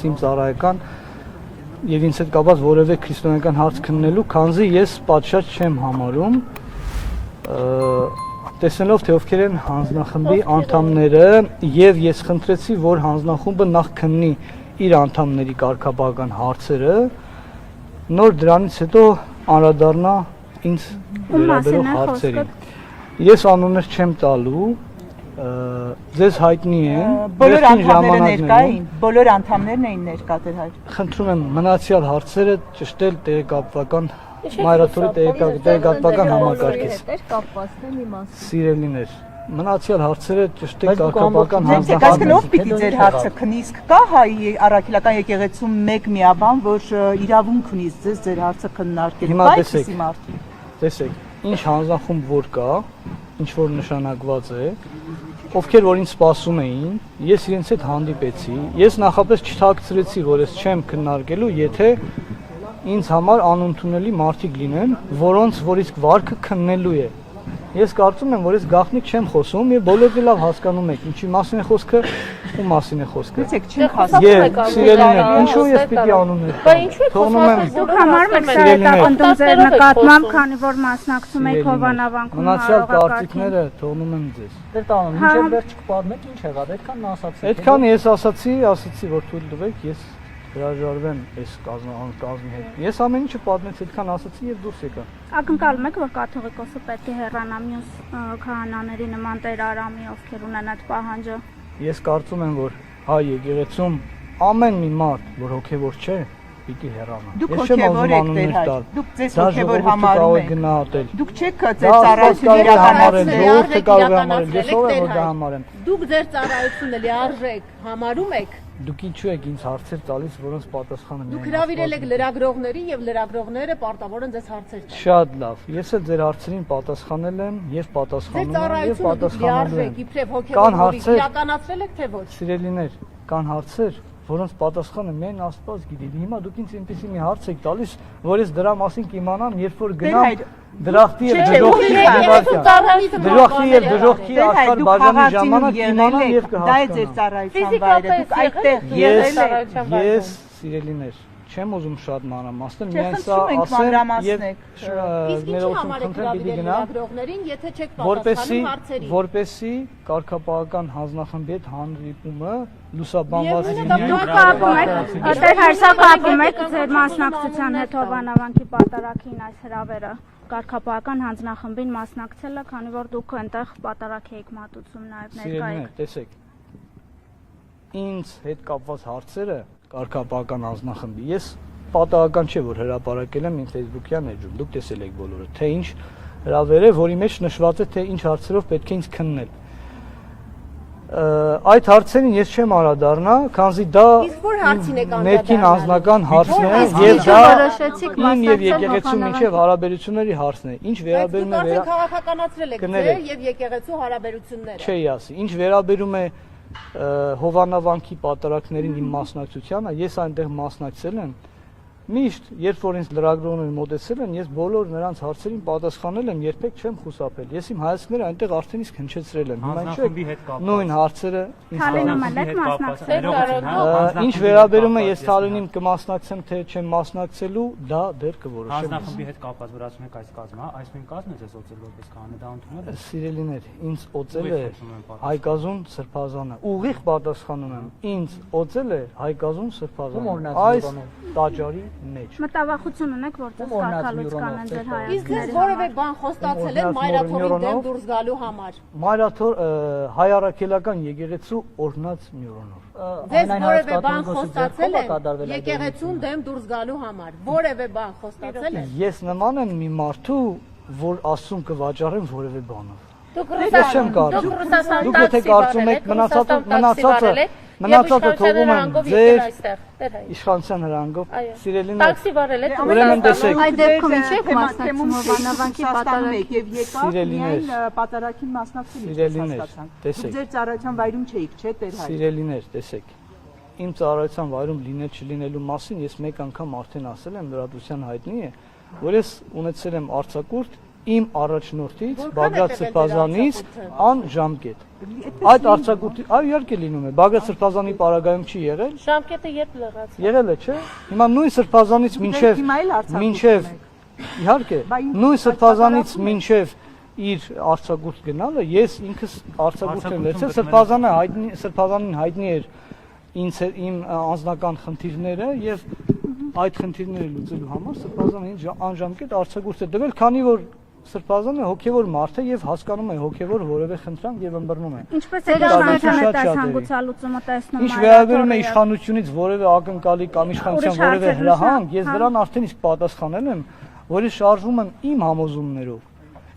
ես իմ ծառայական եւ ինձ հետ կապված որևէ քրիստոնեական հարց քննելու, քանզի ես պատշաճ չեմ համարում, տեսնելով թե ովքեր են հանձնախմբի անդամները եւ ես խնդրեցի, որ հանձնախումբը նախ քննի իր անդամների կարգապահական հարցերը, նոր դրանից հետո անդրադառնա ինձ վերաբերող հարցերին։ Ես անուններ չեմ տալու, ձեզ հայտնի են, բոլոր անդամները ներկա էին, բոլոր անդամներն էին ներկա դեր հայր։ Խնդրում եմ մնացյալ հարցերը ճշտել տեղեկատվական մայրաթորի տեղեկատվական համակարգից։ Սիրելիներ, մնացյալ հարցերը ճշտել կարգապահական հանձնախմբի։ Ով պիտի ձեր հարցը քնի, իսկ կա հայ առաքելական եկեղեցում մեկ միաբան, որ իրավունք ունի ձեր հարցը քննարկել։ Հիմա տեսեք, ինչ հանձնախումբ որ կա, ինչ որ նշանակված է, ովքեր որ ինձ սպասում էին, ես իրենց հետ հանդիպեցի, ես նախապես չթաքցրեցի, որ ես չեմ քննարկելու, եթե ինձ համար անընդունելի մարդիկ լինեն, որոնց որ իսկ վարքը քննելու է։ Ես կարծում եմ, որ ես գաղտնիք չեմ խոսում եւ բոլորը լավ հասկանում եք, ինչի մասին է խոսքը, ու մասին է խոսքը։ Դուք չեք հասկանում։ Եվ սիրելիներ, ինչու ես պիտի անուններ տամ։ Թողնում եմ դուք համարում եք սա հետապնդում ձեր նկատմամբ, քանի որ մասնակցում եք Հովանավանքում մնացյալ կարծիքները թողնում եմ ձեզ։ Դեր տանում, մինչև վերջ կպատմեք ինչ եղավ, այդքան ասացիք։ Այդքան ես ասացի, որ թույլ տվեք, ես հրաժարվեմ այս կազմի հետ։ Ես ամեն ինչը պատմեցի, այդքան ասացի եւ դուրս եկա։ Ակնկալում եք, որ կաթողիկոսը պետք է հեռանա մյուս քահանաների նման Տեր Արամի, ովքեր ունեն այդ պահանջը։ Ես կարծում եմ, որ հայ եկեղեցում ամեն մի մարդ, որ հոգևոր չէ, պիտի հեռանա։ Դուք հոգևոր եք Տեր հայր։ Դուք ձեզ հոգևոր համարում եք։ Դուք չեք ձեր ծառայությունը իրականացնել։ Դուք ձեր ծառայությունը լիարժեք համարում եք։ Դուք ինչու եք ինձ հարցեր տալիս, որոնց պատասխանը Դուք հրավիրել եք լրագրողներին եւ լրագրողները պարտավոր են ձեզ հարցեր տալ։ Շատ լավ։ Ես էլ ձեր հարցերին պատասխանել եմ եւ պատասխանում եմ եւ պատասխանելու եմ։ Իբրև հոգեվորի իրականացրել եք թե ոչ։ Սիրելիներ, կան հարցեր, որոնց պատասխանը միայն Աստված գիտի։ Հիմա դուք ինձ այնպեսի մի հարց եք տալիս, որ ես դրա մասին կիմանամ, երբ որ գնամ դրախտի եւ դժոխքի աշխարհ բաժանի ժամանակ իմանամ եւ կհասկանամ։ Դա է ձեր ծառայության վայրը, դուք այդտեղ եղել եք։ Ես սիրելիներ, չեմ ուզում շատ մանրամասնել, միայն սա ասեմ եւ ներողություն խնդրեմ պիտի գնամ, եթե չեք պատասխանում հարցերին, որպեսի կարգապահական հանձնախմբի հետ հանդիպումը լուսաբանված լինի։ Դեր հերսակապում եք ձեր մասնակցության հետ Հովանավանքի պատարագին այս հրավերը։ Կարգապահական հանձնախմբին մասնակցելը, քանի որ դուք այնտեղ պատարագ եք մատուցում նաև ներկայ եք։ Տեսեք, ինձ հետ կապված հարցերը կարգապահական հանձնախմբի, ես պատահական չէ, որ հրապարակել եմ իմ Facebook-յան էջում, դուք տեսել եք բոլորը, թե ինչ հրավեր է, որի մեջ նշված է, թե ինչ հարցերով պետք է ինձ քննել։ Այդ հարցերին ես չեմ անդրադառնա, քանզի դա ներքին անձնական հարցն է եւ դա իմ եւ եկեղեցու միջև հարաբերությունների հարցն է։ Ինչ վերաբերում է քաղաքականացրել եք ձեր եւ եկեղեցու հարաբերությունները։ Չի ասի, ինչ վերաբերում է Հովանավանքի պատարագներին իմ մասնակցությանը, ես այնտեղ մասնակցել եմ։ Միշտ, երբ որ ինձ լրագրողները մոտեցել են, ես բոլոր նրանց հարցերին պատասխանել եմ, երբեք չեմ խուսափել։ Ես իմ հայացքները այնտեղ արդեն իսկ հնչեցրել եմ։ Հիմա ինչու նույն հարցերը ինչ վերաբերում է ես Թալինին կմասնակցեմ, թե չեմ մասնակցելու, դա դեռ կորոշեմ։ Հանձնախմբի հետ կապված որ ասում եք այս կազմը, այս նույն կազմն է ձեզ օծել որպես քահանա, դա ընդունել եք։ Սիրելիներ, ինձ օծել է Հայկազուն Սրբազանը։ Ուղիղ պատասխանում եմ, ինձ օծել է Հայկազուն Սրբազանը։ Այս տաճարի մեջ։ Մտավախություն ունեք, որ դες կարգալույց կանեն ձեր հայացքները։ Իսկ ձեզ որևէ բան խոստացել են մայրաթորին դեմ դուրս գալու համար։ Մայրաթոր հայ առաքելական եկեղեցու օրհնած մյուրոնով։ Ձեզ որևէ բան խոստացել են եկեղեցուն դեմ դուրս գալու համար։ Որևէ բան խոստացել են։ Ես նման եմ մի մարդու, որ ասում կվաճառեմ որևէ բանով։ Դուք եթե կարծում եք մնացածը թողում եմ ձեր իշխանության հրանգով, սիրելիներ, տաքսի վարել եք, ուրեմն տեսեք, այդ դեպքում ինչ եք մասնակցում Հովանավանքի պատարագին եւ եկավ պատարագին մասնակցել եք, տեսեք, ձեր ծառայության վայրում չէիք, չէ՞ Տեր հայր։ Սիրելիներ, տեսեք, իմ ծառայության վայրում լինել չլինելու մասին ես մեկ անգամ արդեն ասել եմ, լրատվության հայտնի է, որ ես ունեցել եմ արձակուրդ իմ առաջնորդից Բագրատ Սրբազանից անժամկետ։ Այդ արձակուրդի, այո, իհարկե լինում է։ Բագրատ Սրբազանի պարագայում չի եղել։ Ժամկետը երբ լրացավ։ Եղել է, չէ՞։ Հիմա նույն Սրբազանից մինչև իհարկե, նույն Սրբազանից մինչև իր արձակուրդ գնալը ես ինքս արձակուրդ եմ լեցել, Սրբազանին հայտնի էր իմ անձնական խնդիրները եւ այդ խնդիրները լուծելու համար Սրբազանը ինձ անժամկետ արձակուրդ է տվել, քանի որ Սրբազանը հոգևոր մարդ է եւ հասկանում է հոգևոր որևէ խնդրանք եւ ըմբռնում է։ Ինչպես է իշխանությունը այս հանգուցալուծումը տեսնում։ Ինչ վերաբերում է իշխանությունից որևէ ակնկալի կամ իշխանության որևէ հրահանգ, ես դրան արդեն իսկ պատասխանել եմ, որի շարժվում եմ իմ համոզումներով։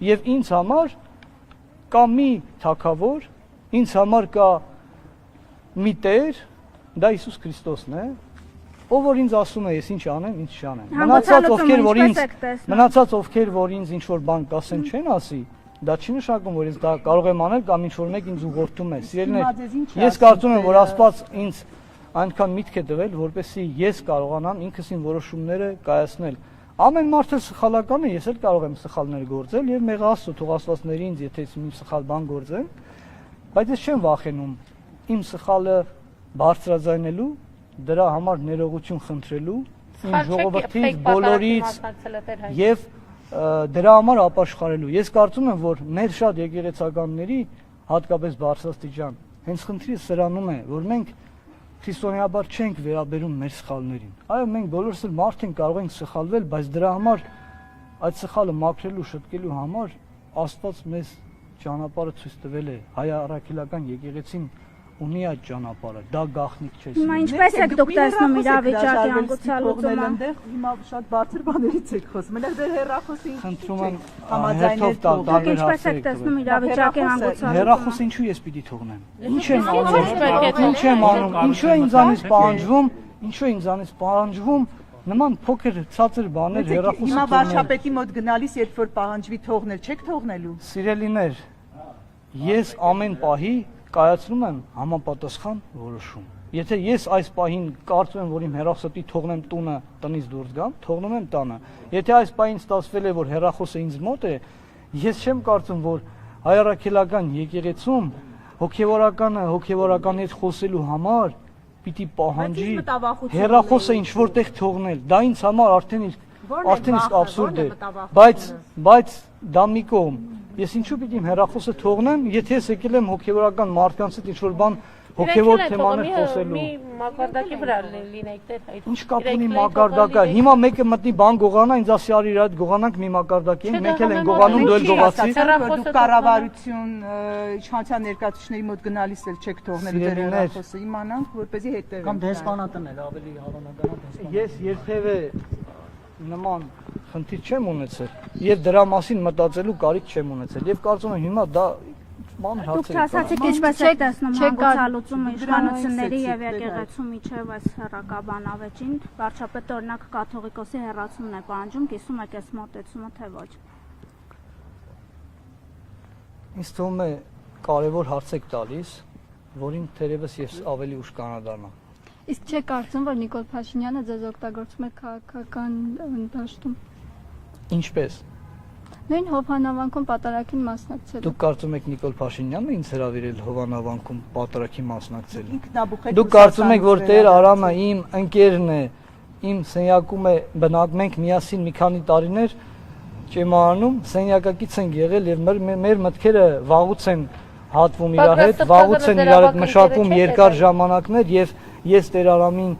Եվ ինձ համար կա մի թագավոր, ինձ համար կա մի Տեր, դա Հիսուս Քրիստոսն է, ով որ ինձ ասում է ես ինչ անեմ, ինչ չանեմ։ Մնացած ովքեր որ ինձ ինչ որ բան կասեն չեն ասի, դա չի նշանակում որ ես դա կարող եմ անել կամ ինչ որ մեկ ինձ ուղղորդում է։ Սիրելիներ, ես կարծում եմ որ Աստված ինձ այնքան միտք է տվել, որպեսզի ես կարողանամ ինքս իմ որոշումները կայացնել։ Ամեն մարդ էլ սխալական է, ես էլ կարող եմ սխալներ գործել եւ մեղա Աստծո թող Աստվածների ինձ եթե իմ սխալ բան գործեմ, բայց ես չեմ վախենում իմ սխալը բարձրաձայնելու, դրա համար ներողություն խնդրելու, իմ ժողովրդից բոլորից եւ դրա համար ապաշխարելու։ Ես կարծում եմ, որ մեր շատ եկեղեցականների, հատկապես բարձրաստիճան, հենց խնդիրը սրանում է, որ մենք քրիստոնեաբար չենք վերաբերում մեր սխալներին։ Այո, մենք բոլորս էլ մարդ ենք, կարող ենք սխալվել, բայց դրա համար այդ սխալը մաքրելու, շտկելու համար Աստված մեզ ճանապարհը ցույց տվել է։ Հայ առաքելական եկեղեցին ունի այդ ճանապարհը, դա գաղտնիք չէ։ Հիմա ինչպես եք դուք տեսնում իրավիճակի հանգուցալուծումը։ Հիմա շատ բարձր բաներից եք խոսում։ Մենակ դեր հեռախոսի խնդրում եմ համաձայնել տալ ինչպես եք տեսնում իրավիճակի հանգուցալուծումը։ Հեռախոսը ինչու ես պիտի թողնեմ։ Ինչ եմ անում, ինչու է ինձանից պահանջվում, ինչու է ինձանից պահանջվում նման փոքր ցածր բաներ հեռախոսը։ Հիմա վարչապետի մոտ գնալիս երբ որ պահանջվի թողնել, չեք թողնելու։ Սիրելիներ, ես ամեն պահի կայացնում եմ համապատասխան որոշում։ Եթե ես այս պահին կարծում եմ, որ իմ հեռախոսը թողնեմ տունը, տնից դուրս գամ, թողնում եմ տանը։ Եթե այս պահին ստացվել է, որ հեռախոսը ինձ մոտ է, ես չեմ կարծում, որ հայ առաքելական եկեղեցում հոգևորականի հետ խոսելու համար պիտի պահանջի հեռախոսը ինչ որտեղ թողնել։ Դա ինձ համար արդեն իսկ աբսուրդ է։ Բայց դա մի կողմ։ Ես ինչու պիտի իմ հեռախոսը թողնեմ, եթե ես եկել եմ հոգևորական մարդկանց հետ ինչ-որ բան հոգևոր թեմաներ խոսելու։ Մի մակարդակի վրա լինեք դեր այդ։ Ինչ կապ ունի մակարդակը։ Հիմա մեկը մտնի բան գողանա, ինձ ասի արի իր այդ գողանանք մի մակարդակի, մենք էլ ենք գողանում, դու էլ գողացի։ Դուք կառավարություն իշխանության ներկայացուցիչների մոտ գնալիս էլ չեք թողնել դեր հեռախոսը, իմանանք, որպեսզի հետևենք։ Կամ դեսպանատն էլ ավելի հավանական է։ Ես երբևէ նման խնդիր չեմ ունեցել եւ դրա մասին մտածելու կարիք չեմ ունեցել եւ կարծում եմ հիմա դա ման հարց է։ Դուք ասացիք ինչպես եք տեսնում հանգուցալուծումը իշխանությունների եւ եկեղեցու միջև այս հերակաբան ավեճին, վարչապետը օրինակ կաթողիկոսի հեռացումն է պահանջում, կիսում եք այս մոտեցումը թե ոչ։ Ինձ թվում է կարևոր հարց եք տալիս, որին թերևս ես ավելի ուշ կանադառնամ։ Իսկ չեք կարծում, որ Նիկոլ Փաշինյանը ձեզ օգտագործում է քաղաքական դաշտում։ Ինչպես։ Նույն Հովհաննավանքում պատարագին մասնակցել։ Դուք կարծում եք Նիկոլ Փաշինյանն է ինձ հրավիրել Հովհաննավանքում պատարագի մասնակցելու։ Ինքնաբուխ Դուք կարծում եք, որ Տեր Արամը իմ ընկերն է, իմ սենյակում է բնակ, մենք միասին մի քանի տարիներ ճեմարանում սենյակակից ենք եղել եւ մեր մտքերը վաղուց են հատվում իրար հետ, վաղուց են իրար հետ մշակում երկար ժամանակներ եւ ես Տեր Արամին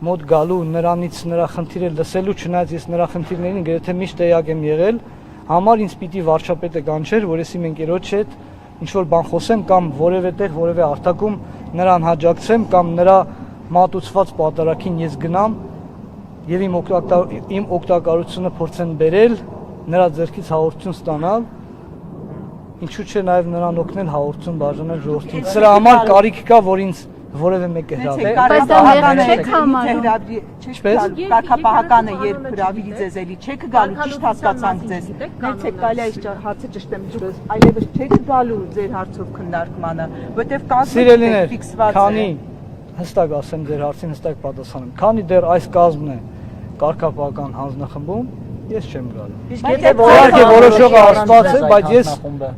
մոտ գալու նրանից նրա խնդիրը լսելու, չնայած ես նրա խնդիրներին գրեթե միշտ տեղյակ եմ եղել, համար ինձ պիտի վարչապետը կանչեր, որ ես իմ ընկերոջ հետ ինչ որ բան խոսեմ կամ որևէ տեղ, որևէ արտակում նրան հաջակցեմ կամ նրա մատուցված պատարագին ես գնամ եւ իմ օգտակարությունը փորձեմ բերել, նրա ձեռքից հաղորդություն ստանալ, ինչու՞ չէ նաեւ նրան օգնել հաղորդություն բաժանել ժողովրդին։ Սրա համար կարիք կա, որ ինձ որևէ մեկը Կարգապահականը երբ հրավիրի ձեզ էլի չեք գալու, ճիշտ հասկացանք ձեզ։ Ներեցեք գալի այս հարցը ճշտեմ, այլևս չեք գալու ձեր հարցով քննարկմանը, որտեվ կազմում եք ֆիքսված։ Քանի հստակ ասեմ ձեր հարցին հստակ պատասխանեմ։ Քանի դեռ այս կազմն է կարգապահական հանձնախմբում, ես չեմ գալու։ Իսկ եթե Իհարկե որոշողը Աստված է, բայց ես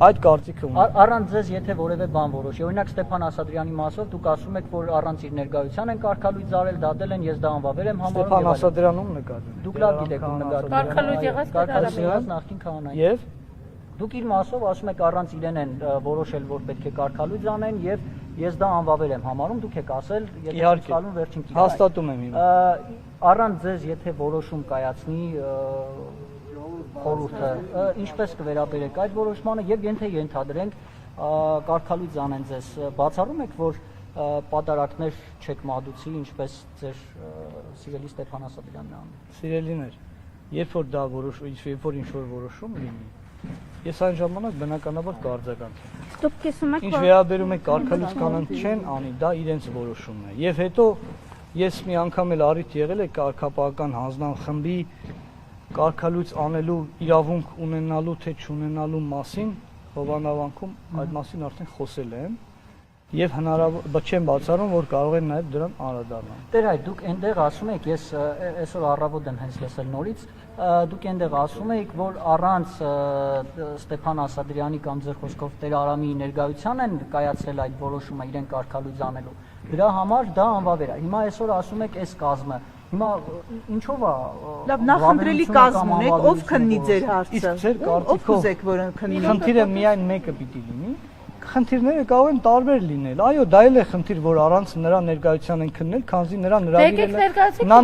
այդ կարծիքը ունեմ։ Առանց ձեզ եթե որևէ բան որոշի, օրինակ Ստեփան Ասատրյանի մասով դուք ասում եք, որ առանց իր ներկայության են կարգալույց արել, դատել են, ես դա անվավեր եմ համարում։ Ստեփան Ասատրյանում նկատում։ Դուք լավ գիտեք ում նկատում։ Կարգալույց եղած նախկին քահանայի։ Եվ Դուք իր մասով ասում եք առանց իրեն են որոշել, որ պետք է կարգալույց անեն եւ ես դա անվավեր եմ համարում, դուք եք ասել, եթե ցալուն վերջին կիրառ։ Հաստատում եմ իմ։ Առանց ձեզ եթե որոշում կայացնի խորհուրդը, ինչպես կվերաբերեք այդ որոշմանը եւ ենթադրենք կարգալույց անեն ձեզ, բացառում եք, որ պատարակներ չեք մատուցի, ինչպես ձեր սիրելի Ստեփան Ասատրյանն է անում։ Սիրելիներ, երբ որ դա երբ որ ինչ-որ որոշում լինի, ես այն ժամանակ բնականաբար կարձագանքեմ։ Դուք կիսում եք, Ինչ վերաբերում է կարգալույց կանանց չեն անի, դա իրենց որոշումն է։ Եվ հետո ես մի անգամ էլ առիթ եղել է կարգապահական հանձնախմբի կարգալույց անելու իրավունք ունենալու թե չունենալու մասին Հովանավանքում այդ մասին արդեն խոսել եմ եւ հնարավոր չեմ բացառում, որ կարող են նաեւ դրան անդրադառնալ։ Տեր այ դուք այնտեղ ասում եք, ես այսօր առավոտ եմ հենց լսել նորից, դուք այնտեղ ասում եք, որ առանց Ստեփան Ասատրյանի կամ ձեր խոսքով Տեր Արամի ներկայության են կայացրել այդ որոշումը իրեն կարգալույց անելու։ Դրա համար դա անվավեր է։ Հիմա այսօր ասում եք այս կազմը։ Հիմա ինչով է։ Լավ, նախընտրելի կազմ ունեք, ով քննի ձեր հարցը։ Իսկ ձեր Ով կուզեք, որ քննի։ Խնդիրը միայն մեկը պիտի լինի։ Խնդիրները կարող են տարբեր լինել։ Այո, դա էլ է խնդիր, որ առանց նրա ներկայության են քննել, քանզի նրան հրավիրել է։ Նա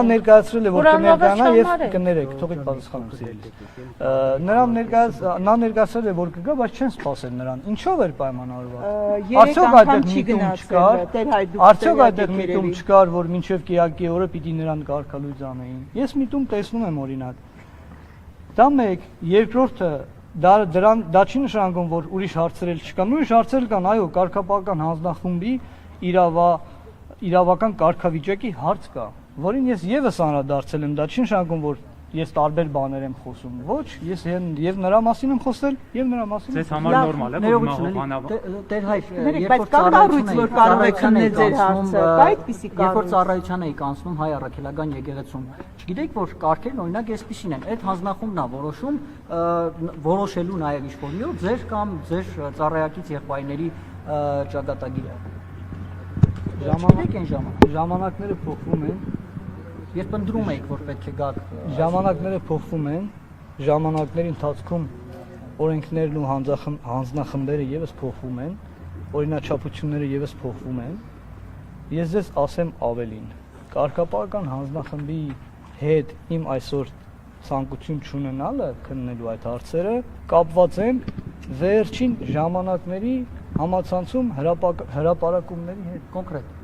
ներկայացրել է, որ կներկայանա եւ կներեք, թողեք պատասխանեմ սիրելի։ Նա ներկայացրել է, որ կգա, բայց չեն սպասել նրան։ Ինչով էր պայմանավորված։ Արդյոք այդտեղ միտում չկար, որ մինչև կիրակի օրը պիտի նրան կարգալույց անեին։ Ես միտում տեսնում եմ օրինակ։ Դա մեկ, երկրորդը դա չի նշանակում, որ ուրիշ հարցեր չկան։ Ուրիշ հարցեր կան, այո, կարգապահական հանձնախմբի իրավական կարգավիճակի հարց կա, որին ես եւս անդրադարձել եմ, դա չի նշանակում, որ ես տարբեր բաներ եմ խոսում։ Ոչ, ես եւ նրա մասին եմ խոսել, եւ նրա մասին։ Ձեզ համար նորմալ է, որ Հովանավը։ Տեր հայր, երբ որ կառույց որ կարող է քննել ձեր հարցը, կա այդպիսի կառույց։ Երբ որ ծառայության էի կանցնում Հայ Առաքելական եկեղեցում, չգիտեք որ կարգերն օրինակ այսպիսին են, այդ հանձնախումբն է որոշում որոշելու նաեւ ինչ-որ մի օր ձեր կամ ձեր ծառայակից եղբայրների ճակատագիրը։ Ժամանակները փոխվում են։ Երբ ընտրում եք, որ պետք է գաք, ժամանակները փոխվում են, ժամանակների ընթացքում օրենքներն ու հանձնախմբերը եւս փոխվում են, օրինաչափությունները եւս փոխվում են։ Ես ձեզ ասեմ ավելին, կարգապահական հանձնախմբի հետ իմ այսօր ցանկություն չունենալը քննելու այդ հարցերը կապված են վերջին ժամանակների համացանցում հրապարակումների հետ կոնկրետ։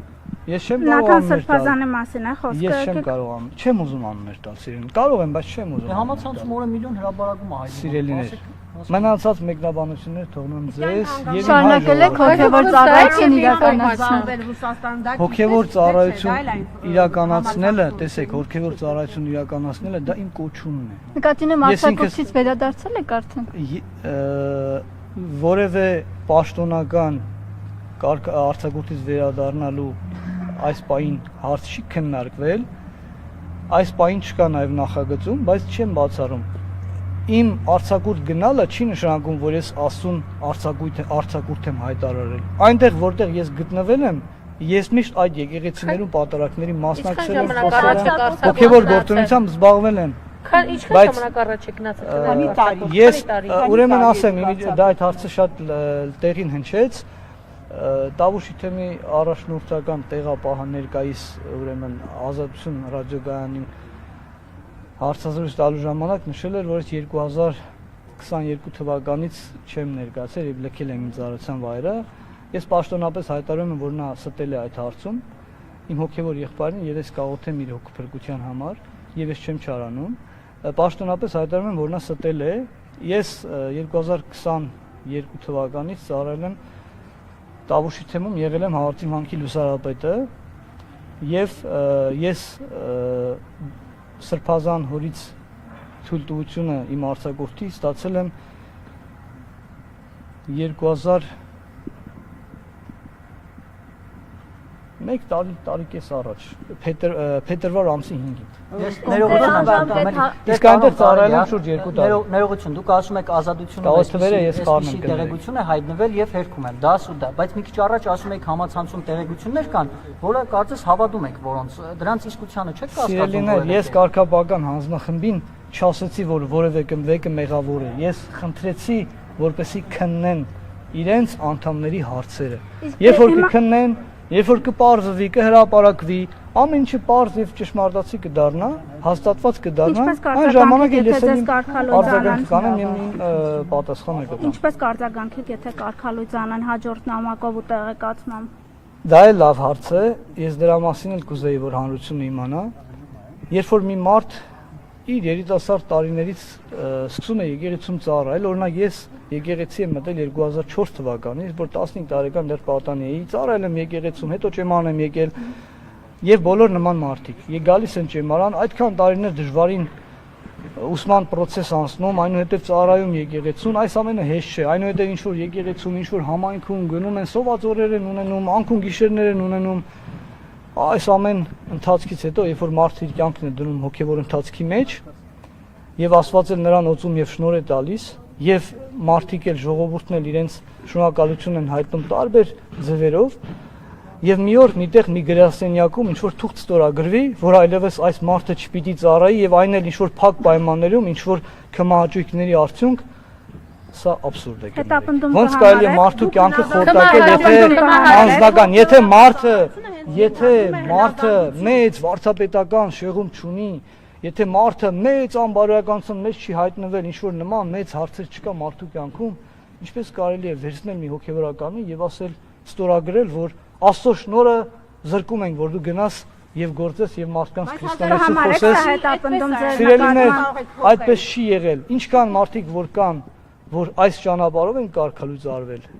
Ես չեմ կարող Նաթան Սրբազանի մասին է խոսքը։ Ես չեմ կարող, չեմ ուզում աններ տալ սիրելին։ Կարող եմ, բայց չեմ ուզում։ Համացանցում օրը միլիոն հրապարակում է հայտնվում։ Սիրելիներ, մնացած մեկնաբանությունները թողնում ձեզ եւ շարունակել եք հոգեվոր ծառայություն իրականացնել։ Հոգեվոր ծառայություն իրականացնելը, տեսեք, հոգեվոր ծառայություն իրականացնելը դա իմ կոչումն է։ Նկատի ունեմ արձակուրդից վերադարձել եք արդեն։ Որևէ պաշտոնական արձակուրդից վերադառնալու այս պահին հարց չի քննարկվել, այս պահին չկա նաև նախագծում, բայց չեմ բացառում։ Իմ արձակուրդ գնալը չի նշանակում, որ ես ասում արձակուրդ եմ հայտարարել։ Այնտեղ, որտեղ ես գտնվել եմ, ես միշտ այդ եկեղեցիներում պատարակների մասնակցել եմ, հոգևոր գործունեությամբ զբաղվել եմ։ Ինչքան ժամանակ առաջ եք գնացել։ Քանի տարի։ Ես ուրեմն ասեմ, դա այդ հարցը շատ տեղին հնչեց։ Տավուշի թեմի առաջնորդական տեղապահը ներկայիս ուրեմն Ազատություն ռադիոգայանին հարցազրույց տալու ժամանակ նշել էր, որ 2022 թվականից չեմ ներկայացել եւ լքել եմ իմ ծառայության վայրը։ Ես պաշտոնապես հայտարարում եմ, որ նա ստել է այդ հարցում իմ հոգեվոր եղբայրին եւ ես կաղոթեմ իր հոգեփրկության համար եւ ես չեմ չարանում։ Պաշտոնապես հայտարարում եմ, որ նա ստել է։ Ես 2022 թվականից ծառայել եմ Տավուշի թեմում, եղել եմ Հաղորդի վանքի լուսարապետը եւ ես Սրբազան հորից թույլտվությունը իմ արձակուրդի ստացել եմ 2000 1 տարի կես առաջ, փետրվար ամսի 5-ին։ Ես ներողություն եմ Իսկ այնտեղ ծառայել եմ շուրջ 2 տարի։ Ներողություն, դուք ասում եք ազատությունը այսպիսի տեղեկություն է հայտնվել եւ հերքում եմ, դա սուտ է, բայց մի քիչ առաջ ասում եք համացանցում տեղեկություններ կան, որը կարծես հավատում եք, որոնց դրանց իսկությանը չեք կասկածում։ Սիրելիներ, ես կարգապահական հանձնախմբին չասեցի, որ որևէ մեկը մեղավոր է։ Ես խնդրեցի, որպեսզի քննեն իրենց անդամների հարցերը։ Երբ որ կքննեն, երբ որ կպարզվի, կհրապարակվի, ամեն ինչը պարզ եւ ճշմարտացի կդառնա, հաստատված կդառնա, այն ժամանակ էլ ես արձագանք կանեմ եւ պատասխան կտամ։ Ինչպես կարձագանքեք, եթե կարգալույց անեն հաջորդ նամակով ու տեղեկացմամբ։ Դա էլ լավ հարց է, ես դրա մասին էլ կուզեի, որ հանրությունը իմանա։ Երբ որ մի մարդ իր երիտասարդ տարիներից սկսում է եկեղեցում ծառայել, օրինակ ես եկեղեցի եմ մտել 2004 թվականից, որ 15 տարեկան դեռ պատանի էի, ծառայել եմ եկեղեցում, հետո ճեմարան եմ եկել եւ բոլոր նման մարդիկ։ Եկ գալիս են ճեմարան, այդքան տարիներ դժվարին ուսման process անցնում, այնուհետև ծառայում եկեղեցուն, այս ամենը հեշտ չէ, այնուհետև ինչ որ եկեղեցում, ինչ որ համայնքում գնում են, սոված օրեր են ունենում, անկուն գիշերներ են ունենում։ Այս ամեն ընթացքից հետո, երբ որ մարդը իր կյանքն է դնում հոգևոր ընթացքի մեջ, եւ Աստված էլ նրան օծում եւ շնորհ է տալիս, եւ մարդիկ էլ ժողովուրդն էլ իրենց շնորհակալություն են հայտնում տարբեր ձևերով, եւ մի օր միտեղ մի գրասենյակում ինչ որ թուղթ ստորագրվի, որ այլևս այս մարդը չպիտի ծառայի եւ այն էլ ինչ որ փակ պայմաններում, ինչ որ կմահաճույքների արդյունք, սա աբսուրդ է գնում։ Ոնց կարելի է մարդու կյանքը խորտակել, եթե անձնական, եթե մարդը մեծ վարչապետական շեղում չունի, եթե մարդը մեծ անբարոյականության մեջ չի հայտնվել, ինչ որ նման մեծ հարցեր չկա մարդու կյանքում, ինչպես կարելի է վերցնել մի հոգևորականին եւ ասել ստորագրել, որ Աստծո շնորհը զրկում ենք, որ դու գնաս եւ գործես եւ մարդկանց քրիստոնեություն խոսես։ Սիրելիներ, այդպես չի եղել։ Ինչքան մարդիկ որ կան, որ այս ճանապարհով են կարգալույց արվել։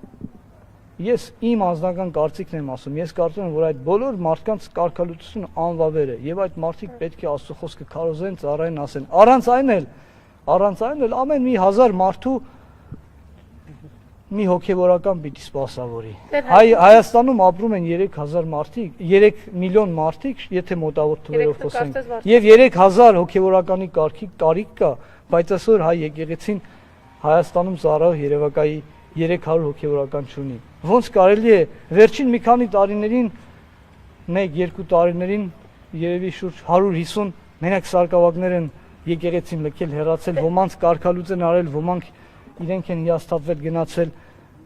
Ես իմ անձնական կարծիքն եմ ասում, ես կարծում եմ, որ այդ բոլոր մարդկանց կարգալույցությունը անվավեր է եւ այդ մարդիկ պետք է Աստծո խոսքը քարոզեն, ծառայեն, ասեն։ Առանց այն էլ ամեն մի 1000 մարդու մի հոգևորական պիտի սպասավորի։ Հայաստանում ապրում են 3000 մարդիկ, 3 միլիոն մարդիկ, եթե մոտավոր թվերով խոսենք, եւ 3000 հոգևորականի կարիք կա, բայց այսօր հայ եկեղեցին Հայաստանում ծառայող երևակայի 300 հոգևորական չունի։ Ոնց կարելի է վերջին մի քանի տարիներին, 1-2 տարիներին երևի շուրջ 150 մենակ սարկավակներ են եկեղեցին լքել, հեռացել, ոմանց կարգալույց են արել, ոմանք իրենք են հիասթափվել գնացել։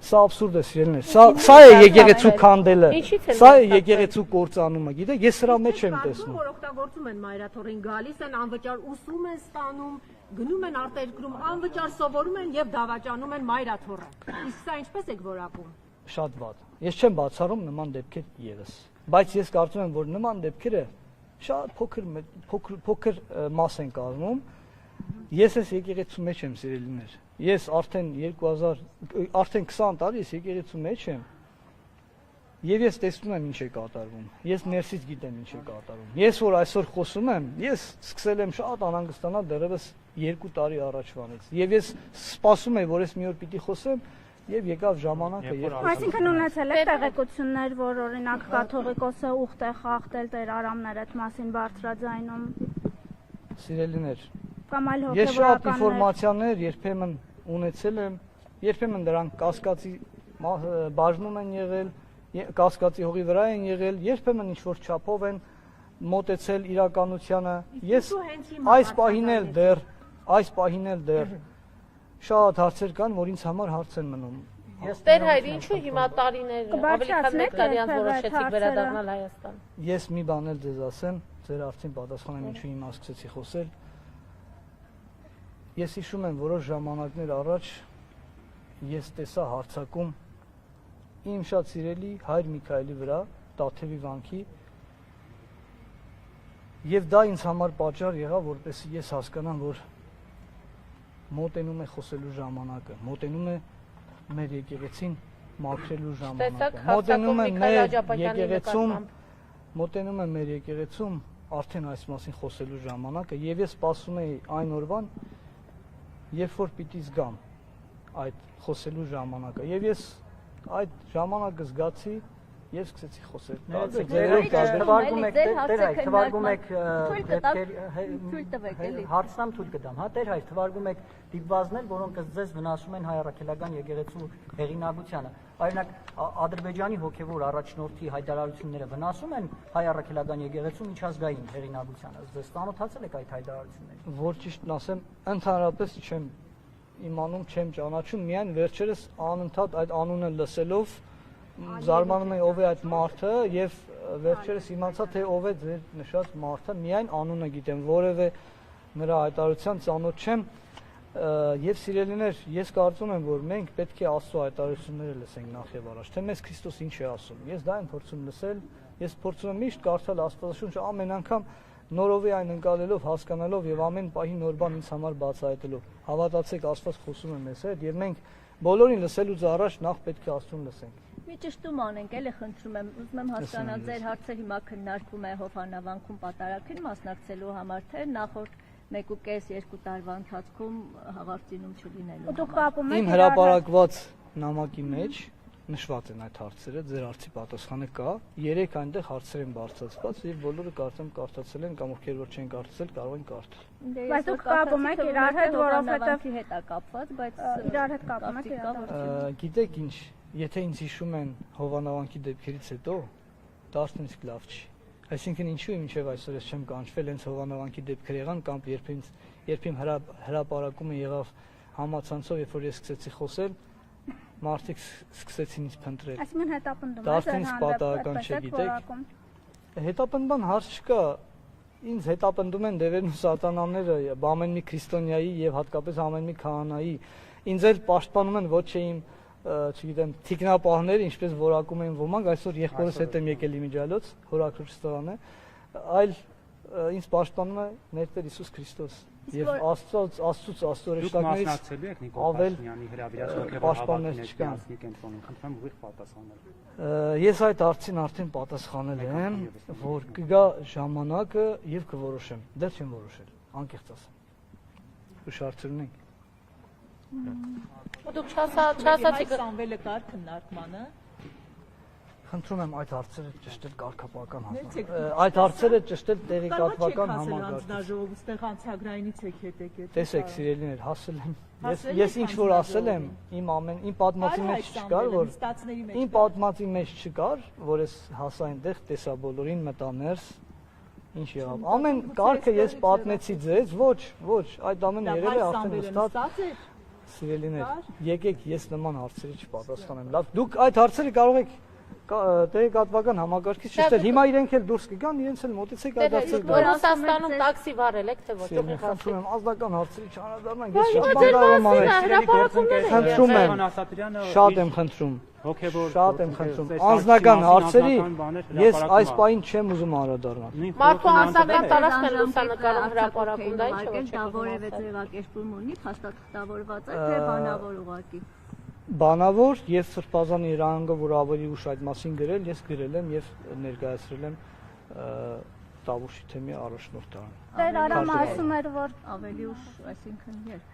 Սա աբսուրդ է, սիրելիներ։ Սա է եկեղեցու քանդելը։ Սա է եկեղեցու կործանումը։ Գիտեք, ես սրա մեջ եմ տեսնում։ Որ օգտագործում են մայրաթորին, գալիս են անվճար ուսում են ստանում, գնում են արտերկրում, անվճար սովորում են եւ դավաճանում են մայրաթորը։ Իսկ սա ինչպես եք որակում։ Շատ վատ։ Ես չեմ բացառում նման դեպքեր եւս։ Բայց ես կարծում եմ, որ նման դեպքերը շատ փոքր մաս են կազմում։ Ես այս եկեղեցու մեջ եմ, սիրելիներ։ Ես արդեն 20 տարի ես եկեղեցու մեջ եմ։ Եվ ես տեսնում եմ ինչ է կատարվում։ Ես ներսից գիտեմ ինչ է կատարվում։ Ես որ այսօր խոսում եմ, ես սկսել եմ շատ անհանգստանալ դեռևս 2 տարի առաջվանից։ Եվ ես սպասում եմ, որ ես մի օր պիտի խոսեմ, եւ եկավ ժամանակը, երբ Այսինքն ունեցել եք տեղեկություններ, որ օրինակ կաթողիկոսը ուխտ է խախտել Տեր Արամներ այդ մասին բարձրաձայնում։ Սիրելիներ, Կամ այլ ես շատ հոգևորականներ։ ինֆորմացիաներ երբեմն ունեցել եմ, երբեմն դրանք կասկածի բաժնում են եղել, կասկածի հողի վրա են եղել, երբեմն ինչ որ չափով են մոտեցել իրականությանը։ Ես այս պահին էլ դեռ շատ հարցեր կան, որ ինձ համար հարց են մնում։ Տեր հայր, ինչու հիմա տարիներ ավելի քան 1 տարի անց որոշեցիք վերադառնալ Հայաստան։ Ես մի բան էլ ձեզ ասեմ, ձեր արդեն պատասխանեմ ինչու հիմա սկսեցի խոսել։ Ես հիշում եմ որոշ ժամանակներ առաջ ես տեսա հարձակում իմ շատ սիրելի Հայր Միքայելի վրա, Տաթևի վանքի, եւ դա ինձ համար պատճառ եղավ, որպեսզի ես հասկանամ, որ մոտենում է խոսելու ժամանակը, մոտենում է մեր եկեղեցին մաքրելու ժամանակը, մոտենում է մեր եկեղեցում արդեն այս մասին խոսելու ժամանակը, եւ ես սպասում էի այն օրվան, երբ որ պիտի զգամ այդ խոսելու ժամանակը, եւ ես այդ ժամանակը զգացի Ես սկսեցի խոսել։ Թվարկում եք, Տեր Հայր, թվարկում եք հարցնամ թույլ կտամ, հա Տեր Հայր, թվարկում եք դիպվածներ, որոնք ձեզ վնասում են հայ առաքելական եկեղեցու հեղինակությանը։ Օրինակ Ադրբեջանի հոգևոր առաջնորդի հայտարարությունները վնասում են հայ առաքելական եկեղեցու միջազգային հեղինակությանը։ Ձեզ ծանոթացել եք այդ հայտարարություններին։ Որ ճիշտն ասեմ, ընդհանրապես չեմ իմանում, չեմ ճանաչում, միայն վերջերս անընդհատ այդ անունը լսելով զարմանում եմ ով է այդ մարդը եւ վերջերս իմացա թե ով է ձեր նշած մարդը, միայն անունը գիտեմ, որևէ նրա հայտարարության ծանոթ չեմ եւ սիրելիներ, ես կարծում եմ, որ մենք պետք է Աստծո հայտարարությունները լսենք նախ եւ առաջ, թե մեզ Քրիստոս ինչ է ասում։ Ես դա եմ փորձում լսել, ես փորձում եմ միշտ կարդալ Աստվածաշունչը ամեն անգամ նորովի այն ընկալելով, հասկանալով եւ ամեն պահի նոր բան ինձ համար բացահայտելով։ Հավատացեք, Աստված խոսում է մեզ հետ եւ մենք բոլորին լսելուց առաջ նախ պետք է Աստծուն լսենք։ Մի ճշտում անենք, էլի խնդրում եմ, ուզում եմ հասկանալ ձեր հարցը հիմա քննարկվում է Հովհաննավանքում պատարագին մասնակցելու համար, թե նախորդ 1.5-2 տարվա ընթացքում հաղարծինում չլինելու։ Դուք կապում եք Իմ հրապարակված նամակի մեջ նշված են այդ հարցերը, ձեր հարցի պատասխանը կա, 3 այնտեղ հարցեր են բարձրացված եւ բոլորը կարծեմ կարդացել են կամ ովքեր որ չեն կարդացել կարող են կարդալ։ Բայց դուք կապում եք իրար հետ, որովհետեւ հետ է կապված, բայց իրար հետ կապում եք իրար։ Գիտեք ինչ, եթե ինձ հիշում են Հովանավանքի դեպքերից հետո, դա արդեն իսկ լավ չի։ Այսինքն ինչու մինչև այսօր ես չեմ կանչվել, հենց Հովանավանքի դեպքեր եղան կամ երբ իմ հրապարակումը եղավ համացանցով, երբ որ ես սկսեցի խոսել, մարդիկ սկսեցին ինձ փնտրել։ Այսինքն հետապնդում Դա արդեն իսկ պատահական չէ, գիտեք։ Հետապնդման հարց չկա։ Ինձ հետապնդում են դևերն ու սատանաները, ամեն մի քրիստոնյայի եւ հատկապես ամեն մի քահանայի։ Ինձ էլ պաշտպանում են ոչ թե իմ, չգիտեմ, թիկնապահները, ինչպես որակում են ոմանք, այսօր եղբորս հետ եմ եկել իմիջիալոց, հորաքրիչ Ստեփան է, այլ ինձ պաշտպանում է մեր Տեր Հիսուս Քրիստոս։ Եվ Աստծո հրեշտակներից աղջիկների եք Նիկոլ Փաշինյանի հրավիրած պաշտպաններ չկան։ Կենտրոնում, խնդրեմ ուղիղ պատասխանել։ Ես այդ հարցին արդեն պատասխանել եմ, որ կգա ժամանակը եւ կորոշեմ։ Դեռ չեմ որոշել, անկեղծ ասեմ։ Ուշադրություն ունենք։ Դուք չասացիք Սամվելը կար քննարկմանը։ Խնդրում եմ այդ հարցերը ճշտել կարգապահական հանձնաժողով։ Այդ հարցերը ճշտել տեղեկատվական համակարգ։ Հանձնաժողովստեղ անցագրայինից եք եկել։ Տեսեք, սիրելիներ, հասել եմ։ Ես ինչ որ ասել եմ, իմ պատմածի մեջ չկար, որ իմ պատմածի մեջ չկար, որ ես հասա այնտեղ, տեսա բոլորին, մտա ներս, ինչ եղավ։ Ամեն կարգը ես պատմեցի ձեզ, ոչ, այդ ամենը եղել է արդեն հստակ։ Սիրելիներ, եկեք ես նման հարցերի չպատասխանեմ։ Լավ, դուք այդ հարցերը կարող եք տեղեկատվական համակարգից շեշտել։ Հիմա իրենք էլ դուրս կգան, իրենց էլ մոտեցեք այդ հարցերը։ Որ Ռուսաստանում տաքսի վարել եք, թե ոչ։ Խնդրում եմ, ազնական հարցերի չանադառնանք, ես շատ բան կարող եմ անել։ Խնդրում եմ, շատ եմ խնդրում։ Շատ եմ խնդրում։ Անձնական հարցերի ես այս պահին չեմ ուզում անդրադառնալ։ Մարդու անձնական տարածքն են լուսանկարում հրապարակում, դա ինչ է, դա որևէ ձևակերպում ունի, փաստաթղթավորված է, թե բանավոր ուղղակի։ Բանավոր եւ Սրբազանի Իրանագը, որ ավելի ուշ այդ մասին գրել, ես գրել եմ եւ ներկայացրել եմ Տավուշի թեմի առաջնորդարան։ Տեր Արամը ասում էր, որ ավելի ուշ, այսինքն երբ։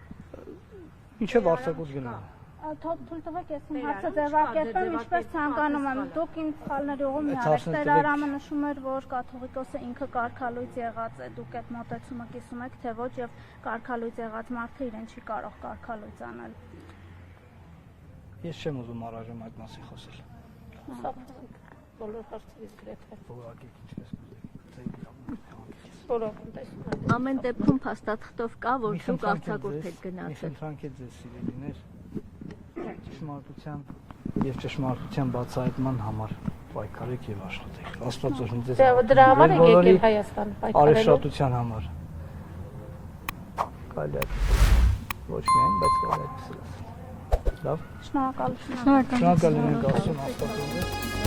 Ինչեւ արձակուրդ գնալ։ Թույլ տվեք ես իմ հարցը ձևակերպեմ, ինչպես ցանկանում եմ։ Դուք ինձ սխալների ուղում մի արեք։ Տեր Արամը նշում էր, որ կաթողիկոսը ինքը կարգալույծ եղած է։ Դուք այդ մոտեցումը կիսում եք, թե ոչ, եւ կարգալույծ եղած մարդը իրեն չի կարող կարգալույծ անել։ Ես չեմ ուզում առայժմ այդ մասին խոսել։ Բոլոր հարցերից գրեթե։ Որակի ինչպես Ամեն դեպքում փաստաթղթով կա, որ դուք արձակուրդ եք գնացել։ Խնդրանք է ձեզ սիրելիներ, ճշմարտության եւ ճշմարտության բացահայտման համար պայքարեք եւ աշխատեք։ Աստված օրհնի ձեզ։ Դրա համար եք եկել Հայաստան պայքարելու։ Արեշտության համար։ Կարելի է ոչ միայն, բայց կարելի է ասել։ Լավ։ Շնորհակալություն։ Շնորհակալ եմ, Աստված օրհնի։